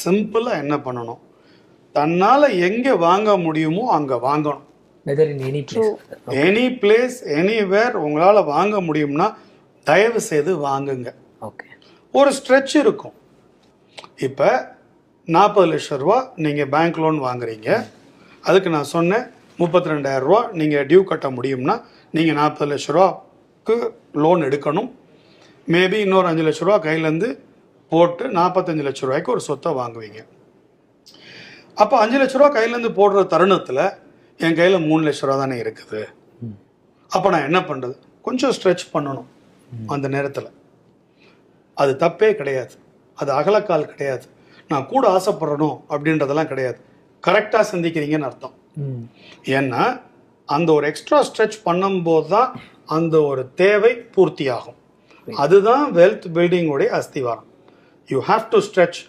சிம்பிளாக என்ன பண்ணணும், தன்னால் எங்கே வாங்க முடியுமோ அங்கே வாங்கணும். எனி பிளேஸ் எனிவேர் உங்களால் வாங்க முடியும்னா தயவு செய்து வாங்குங்க. ஓகே. ஒரு ஸ்ட்ரெச் இருக்கும். இப்போ 40 லட்ச ரூபா நீங்கள் பேங்க் லோன் வாங்குறீங்க, அதுக்கு நான் சொன்னேன் 32,000 ரூபா நீங்கள் டியூ கட்ட முடியும்னா நீங்கள் 40 லட்ச ரூபாக்கு லோன் எடுக்கணும். மேபி இன்னொரு 5 லட்ச ரூபா கையிலேருந்து போட்டு 45 லட்ச ரூபாய்க்கு ஒரு சொத்தை வாங்குவீங்க. அப்போ 5 லட்ச ரூபா கையிலேருந்து போடுற தருணத்தில் என் கையில் 3 லட்ச ரூபா தானே இருக்குது. அப்போ நான் என்ன பண்ணுறது, கொஞ்சம் ஸ்ட்ரெச் பண்ணணும் அந்த நேரத்தில். அது தப்பே கிடையாது, அது அகலக்கால் கிடையாது. நான் கூட ஆசைப்படணும் அப்படின்றதெல்லாம் கிடையாது. கரெக்டாக சிந்திக்கிறீங்கன்னு அர்த்தம். ஏன்னா அந்த ஒரு எக்ஸ்ட்ரா ஸ்ட்ரெச் பண்ணும்போது தான் அந்த ஒரு தேவை பூர்த்தி ஆகும். அதுதான் வெல்த் பில்டிங்கோடைய அஸ்திவாரம். You have to stretch